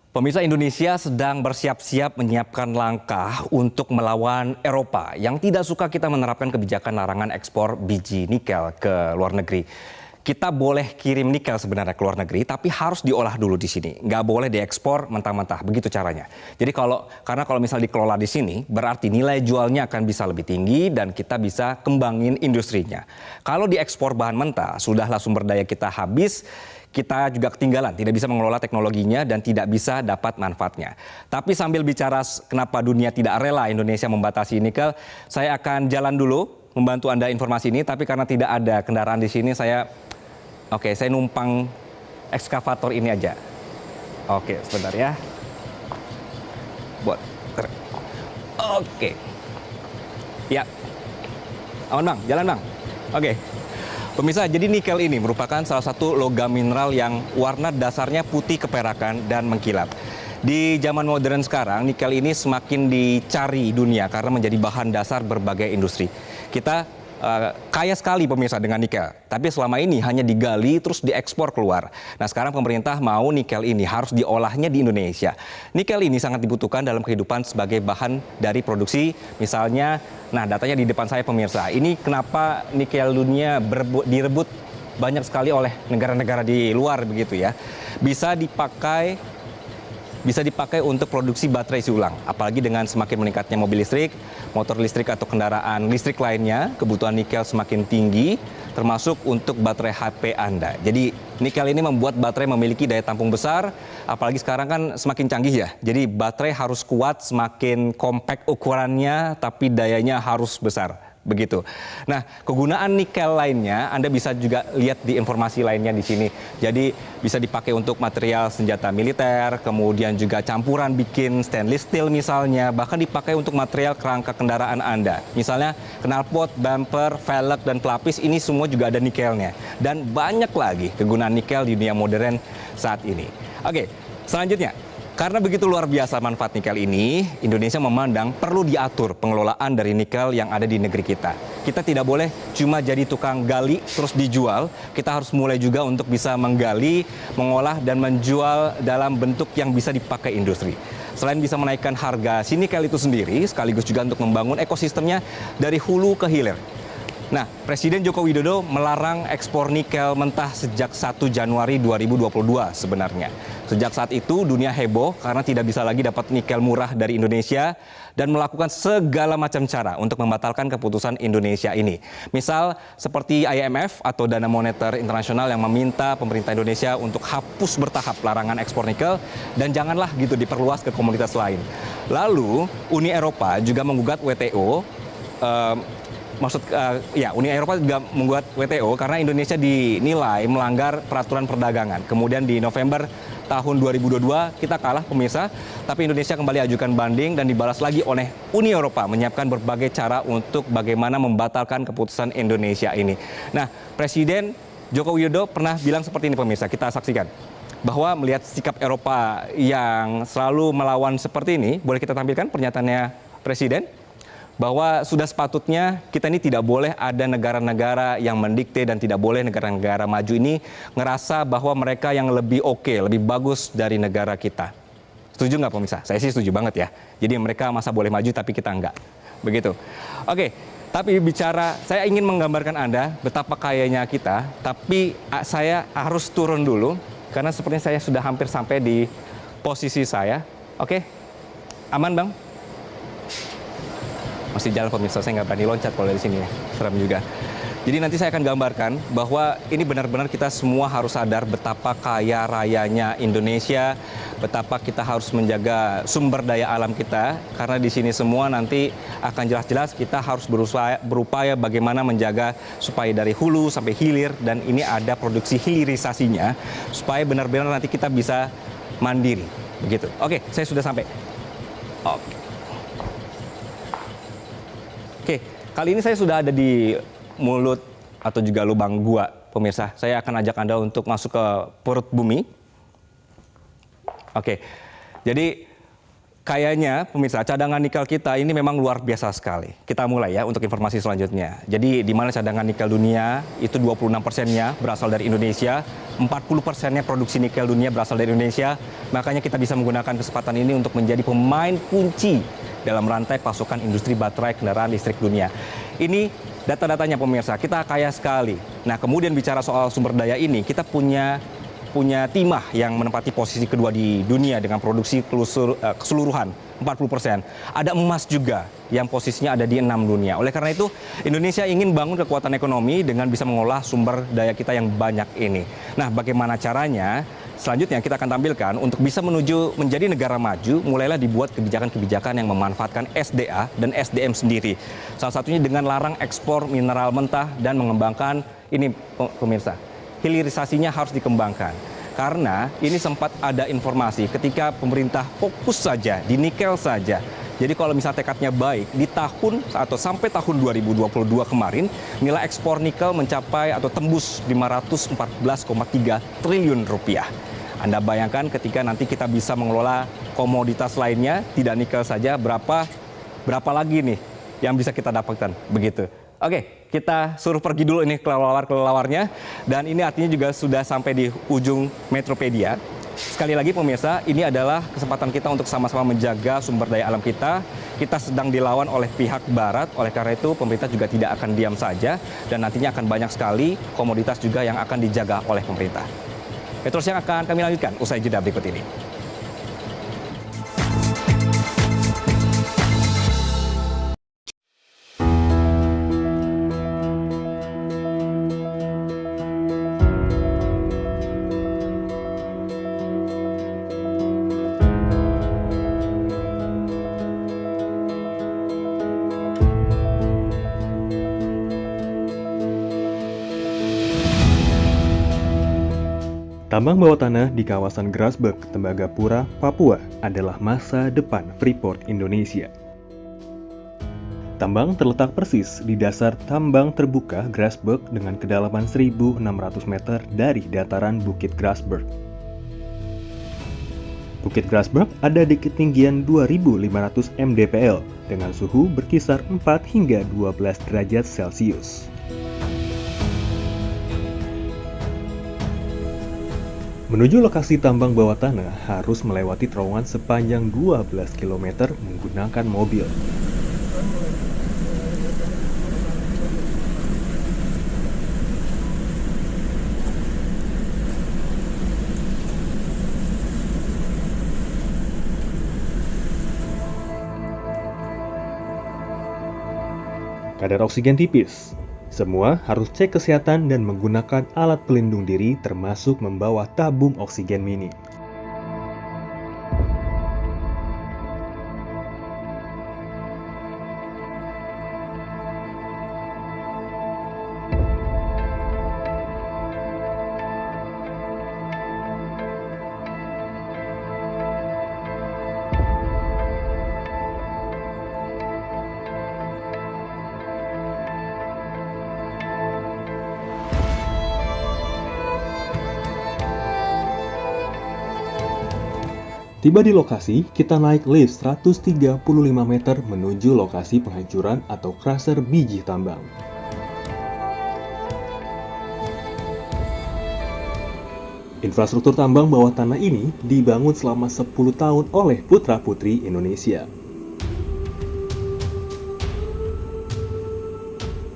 Pemirsa, Indonesia sedang bersiap-siap menyiapkan langkah untuk melawan Eropa yang tidak suka kita menerapkan kebijakan larangan ekspor biji nikel ke luar negeri. Kita boleh kirim nikel sebenarnya ke luar negeri, tapi harus diolah dulu di sini. Nggak boleh diekspor mentah-mentah, begitu caranya. Jadi karena kalau misal dikelola di sini, berarti nilai jualnya akan bisa lebih tinggi dan kita bisa kembangin industrinya. Kalau diekspor bahan mentah, sudahlah sumber daya kita habis, kita juga ketinggalan, tidak bisa mengelola teknologinya dan tidak bisa dapat manfaatnya. Tapi sambil bicara kenapa dunia tidak rela Indonesia membatasi nikel, saya akan jalan dulu membantu Anda informasi ini, tapi karena tidak ada kendaraan di sini, saya numpang ekskavator ini aja. Oke, sebentar ya. Oke. Ya. Aman Bang, jalan Bang. Oke. Pemirsa, jadi nikel ini merupakan salah satu logam mineral yang warna dasarnya putih keperakan dan mengkilap. Di zaman modern sekarang, nikel ini semakin dicari dunia karena menjadi bahan dasar berbagai industri. Kita kaya sekali pemirsa dengan nikel, tapi selama ini hanya digali terus diekspor keluar. Nah, sekarang pemerintah mau nikel ini harus diolahnya di Indonesia. Nikel ini sangat dibutuhkan dalam kehidupan sebagai bahan dari produksi, misalnya, nah datanya di depan saya pemirsa. Ini kenapa nikel dunia direbut banyak sekali oleh negara-negara di luar begitu ya. Bisa dipakai untuk produksi baterai isi ulang. Apalagi dengan semakin meningkatnya mobil listrik, motor listrik atau kendaraan listrik lainnya, kebutuhan nikel semakin tinggi, termasuk untuk baterai HP Anda. Jadi nikel ini membuat baterai memiliki daya tampung besar, apalagi sekarang kan semakin canggih ya. Jadi baterai harus kuat, semakin compact ukurannya, tapi dayanya harus besar. Begitu. Nah, kegunaan nikel lainnya Anda bisa juga lihat di informasi lainnya di sini. Jadi bisa dipakai untuk material senjata militer, kemudian juga campuran bikin stainless steel misalnya, bahkan dipakai untuk material kerangka kendaraan Anda. Misalnya knalpot, bumper, velg, dan pelapis ini semua juga ada nikelnya. Dan banyak lagi kegunaan nikel di dunia modern saat ini. Oke, selanjutnya. Karena begitu luar biasa manfaat nikel ini, Indonesia memandang perlu diatur pengelolaan dari nikel yang ada di negeri kita. Kita tidak boleh cuma jadi tukang gali terus dijual, kita harus mulai juga untuk bisa menggali, mengolah, dan menjual dalam bentuk yang bisa dipakai industri. Selain bisa menaikkan harga si nikel itu sendiri, sekaligus juga untuk membangun ekosistemnya dari hulu ke hilir. Nah, Presiden Joko Widodo melarang ekspor nikel mentah sejak 1 Januari 2022 sebenarnya. Sejak saat itu dunia heboh karena tidak bisa lagi dapat nikel murah dari Indonesia dan melakukan segala macam cara untuk membatalkan keputusan Indonesia ini. Misal seperti IMF atau Dana Moneter Internasional yang meminta pemerintah Indonesia untuk hapus bertahap larangan ekspor nikel dan janganlah gitu diperluas ke komoditas lain. Lalu Uni Eropa juga menggugat WTO. Uni Eropa juga membuat WTO karena Indonesia dinilai melanggar peraturan perdagangan. Kemudian di November tahun 2022 kita kalah pemirsa, tapi Indonesia kembali ajukan banding dan dibalas lagi oleh Uni Eropa menyiapkan berbagai cara untuk bagaimana membatalkan keputusan Indonesia ini. Nah, Presiden Joko Widodo pernah bilang seperti ini pemirsa, kita saksikan. Bahwa melihat sikap Eropa yang selalu melawan seperti ini, boleh kita tampilkan pernyataannya Presiden? Bahwa sudah sepatutnya kita ini tidak boleh ada negara-negara yang mendikte dan tidak boleh negara-negara maju ini ngerasa bahwa mereka yang lebih lebih bagus dari negara kita. Setuju nggak pemirsa? Saya sih setuju banget ya. Jadi mereka masa boleh maju tapi kita enggak. Begitu. Oke, tapi saya ingin menggambarkan Anda betapa kayanya kita, tapi saya harus turun dulu karena sepertinya saya sudah hampir sampai di posisi saya. Oke, aman Bang? Masih jalan pemirsa, saya nggak berani loncat kalau dari sini ya, serem juga. Jadi nanti saya akan gambarkan bahwa ini benar-benar kita semua harus sadar betapa kaya rayanya Indonesia, betapa kita harus menjaga sumber daya alam kita, karena di sini semua nanti akan jelas-jelas kita harus berupaya bagaimana menjaga supaya dari hulu sampai hilir, dan ini ada produksi hilirisasinya, supaya benar-benar nanti kita bisa mandiri. Begitu. Oke, saya sudah sampai. Oke, kali ini saya sudah ada di mulut atau juga lubang gua, pemirsa. Saya akan ajak Anda untuk masuk ke perut bumi. Oke, jadi kayaknya pemirsa cadangan nikel kita ini memang luar biasa sekali. Kita mulai ya untuk informasi selanjutnya. Jadi di mana cadangan nikel dunia itu 26%-nya berasal dari Indonesia, 40%-nya produksi nikel dunia berasal dari Indonesia. Makanya kita bisa menggunakan kesempatan ini untuk menjadi pemain kunci dalam rantai pasokan industri baterai kendaraan listrik dunia. Ini data-datanya pemirsa, kita kaya sekali. Nah, kemudian bicara soal sumber daya ini, kita punya timah yang menempati posisi kedua di dunia dengan produksi keseluruhan 40%. Ada emas juga yang posisinya ada di 6 dunia. Oleh karena itu, Indonesia ingin bangun kekuatan ekonomi dengan bisa mengolah sumber daya kita yang banyak ini. Nah, bagaimana caranya? Selanjutnya kita akan tampilkan untuk bisa menuju menjadi negara maju, mulailah dibuat kebijakan-kebijakan yang memanfaatkan SDA dan SDM sendiri. Salah satunya dengan larang ekspor mineral mentah dan mengembangkan ini pemirsa. Hilirisasinya harus dikembangkan. Karena ini sempat ada informasi ketika pemerintah fokus saja di nikel saja. Jadi kalau misalnya tekadnya baik, di tahun atau sampai tahun 2022 kemarin, nilai ekspor nikel mencapai atau tembus 514,3 triliun rupiah. Anda bayangkan ketika nanti kita bisa mengelola komoditas lainnya, tidak nikel saja, berapa lagi nih yang bisa kita dapatkan, begitu. Oke, kita suruh pergi dulu ini kelelawar-kelelawarnya. Dan ini artinya juga sudah sampai di ujung Metropedia. Sekali lagi pemirsa, ini adalah kesempatan kita untuk sama-sama menjaga sumber daya alam kita. Kita sedang dilawan oleh pihak barat, oleh karena itu pemerintah juga tidak akan diam saja. Dan nantinya akan banyak sekali komoditas juga yang akan dijaga oleh pemerintah. Terus yang akan kami lanjutkan usai jeda berikut ini. Tambang bawah tanah di kawasan Grasberg, Tembagapura, Papua adalah masa depan Freeport Indonesia. Tambang terletak persis di dasar tambang terbuka Grasberg dengan kedalaman 1.600 meter dari dataran Bukit Grasberg. Bukit Grasberg ada di ketinggian 2.500 mdpl dengan suhu berkisar 4 hingga 12 derajat Celcius. Menuju lokasi tambang bawah tanah harus melewati terowongan sepanjang 12 km menggunakan mobil. Kadar oksigen tipis. Semua harus cek kesehatan dan menggunakan alat pelindung diri termasuk membawa tabung oksigen mini. Tiba di lokasi, kita naik lift 135 meter menuju lokasi penghancuran atau crusher biji tambang. Infrastruktur tambang bawah tanah ini dibangun selama 10 tahun oleh putra-putri Indonesia.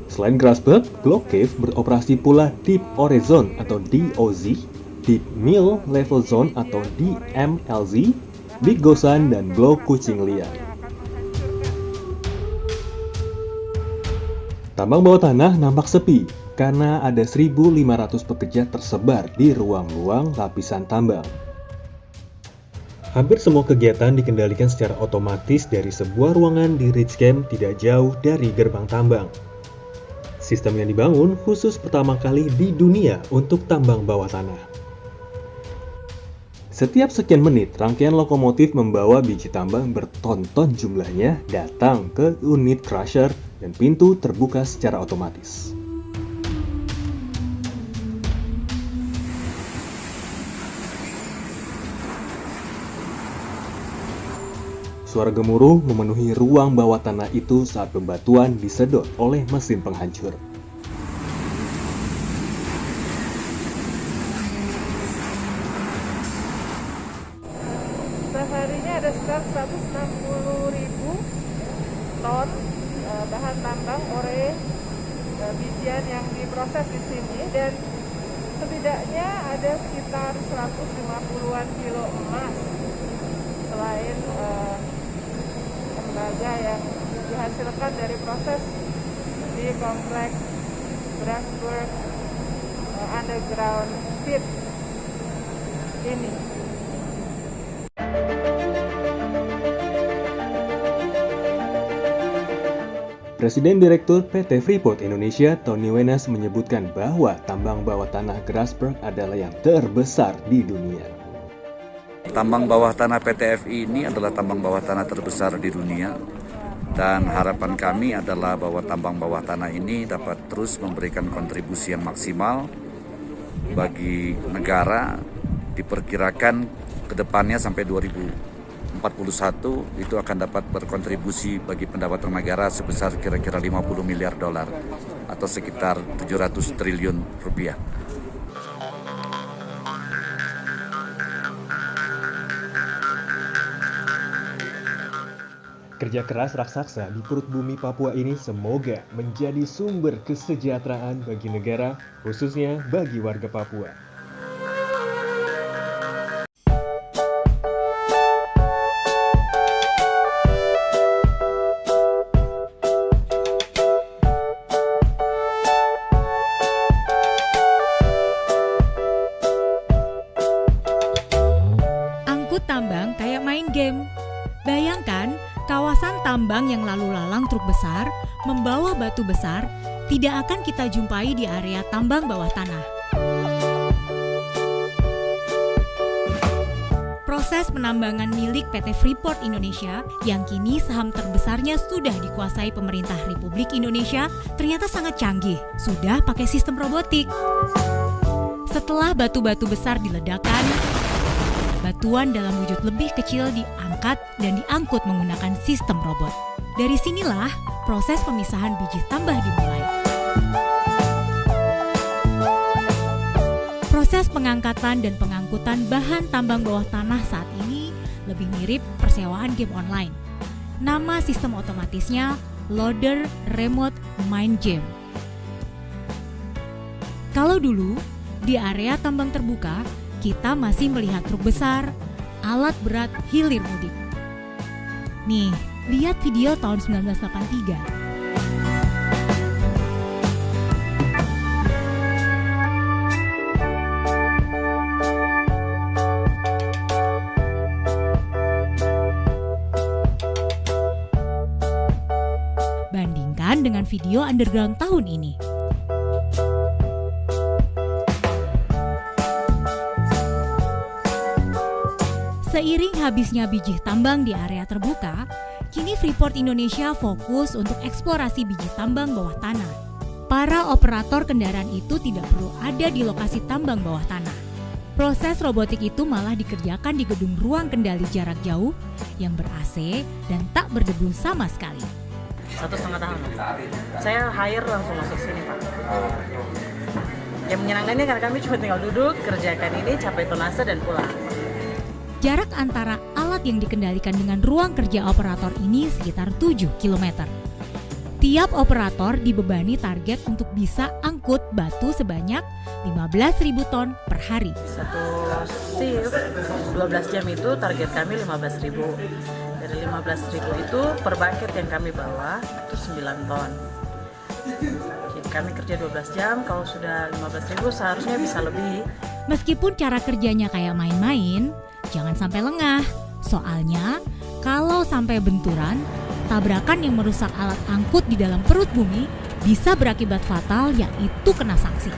Selain Grasberg, Block Cave beroperasi pula Deep Ore Zone atau DOZ, Deep Mill Level Zone atau DMLZ, Big Gosan, dan Blok Kucing Liar. Tambang bawah tanah nampak sepi karena ada 1.500 pekerja tersebar di ruang-ruang lapisan tambang. Hampir semua kegiatan dikendalikan secara otomatis dari sebuah ruangan di Ridge Camp tidak jauh dari gerbang tambang. Sistem yang dibangun khusus pertama kali di dunia untuk tambang bawah tanah. Setiap sekian menit, rangkaian lokomotif membawa biji tambang bertonton jumlahnya datang ke unit crusher dan pintu terbuka secara otomatis. Suara gemuruh memenuhi ruang bawah tanah itu saat bebatuan disedot oleh mesin penghancur. Seharinya ada sekitar 160.000 ton bahan tambang ore bijian yang diproses di sini, dan setidaknya ada sekitar 150-an kilo emas selain tembaga yang dihasilkan dari proses di kompleks Grasberg Underground Pit ini. Presiden Direktur PT Freeport Indonesia, Tony Wenas, menyebutkan bahwa tambang bawah tanah Grasberg adalah yang terbesar di dunia. Tambang bawah tanah PT FI ini adalah tambang bawah tanah terbesar di dunia, dan harapan kami adalah bahwa tambang bawah tanah ini dapat terus memberikan kontribusi yang maksimal bagi negara. Diperkirakan ke depannya sampai 2041 itu akan dapat berkontribusi bagi pendapatan negara sebesar kira-kira 50 miliar dolar atau sekitar 700 triliun rupiah. Kerja keras raksasa di perut bumi Papua ini semoga menjadi sumber kesejahteraan bagi negara, khususnya bagi warga Papua. Angkut tambang kayak main game. Bayangkan, kawasan tambang yang lalu lalang truk besar membawa batu besar tidak akan kita jumpai di area tambang bawah tanah. Proses penambangan milik PT Freeport Indonesia yang kini saham terbesarnya sudah dikuasai pemerintah Republik Indonesia ternyata sangat canggih, sudah pakai sistem robotik. Setelah batu-batu besar diledakkan, batuan dalam wujud lebih kecil diangkat dan diangkut menggunakan sistem robot. Dari sinilah proses pemisahan biji tambah dimulai. Proses pengangkatan dan pengangkutan bahan tambang bawah tanah saat ini lebih mirip persewaan game online. Nama sistem otomatisnya Loader Remote Mine Game. Kalau dulu di area tambang terbuka, kita masih melihat truk besar, alat berat hilir mudik. Nih, lihat video tahun 1983. Bandingkan dengan video underground tahun ini. Seiring habisnya biji tambang di area terbuka, kini Freeport Indonesia fokus untuk eksplorasi biji tambang bawah tanah. Para operator kendaraan itu tidak perlu ada di lokasi tambang bawah tanah. Proses robotik itu malah dikerjakan di gedung ruang kendali jarak jauh yang ber-AC dan tak berdebu sama sekali. 1,5 tahun. Saya hire langsung masuk sini, Pak. Yang menyenangkannya karena kami cuma tinggal duduk, kerjakan ini, capai tonase dan pulang. Jarak antara alat yang dikendalikan dengan ruang kerja operator ini sekitar 7 km. Tiap operator dibebani target untuk bisa angkut batu sebanyak 15.000 ton per hari. Satu shift 12 jam itu target kami 15.000. Dari 15.000 itu per bucket yang kami bawa itu 9 ton. Jadi kami kerja 12 jam, kalau sudah 15.000 seharusnya bisa lebih. Meskipun cara kerjanya kayak main-main, jangan sampai lengah. Soalnya, kalau sampai benturan, tabrakan yang merusak alat angkut di dalam perut bumi bisa berakibat fatal, yaitu kena sanksi.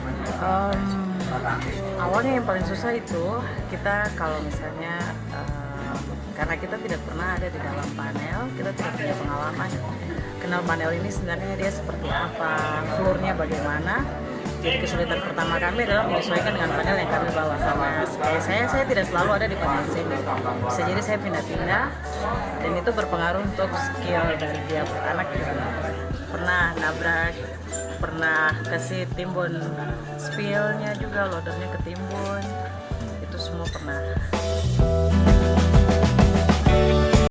Awalnya yang paling susah itu kita kalau misalnya karena kita tidak pernah ada di dalam panel, kita tidak punya pengalaman kenal panel ini sebenarnya dia seperti apa, floornya bagaimana. Jadi kesulitan pertama kami adalah menyesuaikan dengan panel yang kami bawa. Sama seperti saya tidak selalu ada di panel sini. Bisa jadi saya pindah-pindah, dan itu berpengaruh untuk skill dari tiap anak juga. Pernah nabrak, pernah kasih timbun spillnya juga, loadernya ketimbun, itu semua pernah.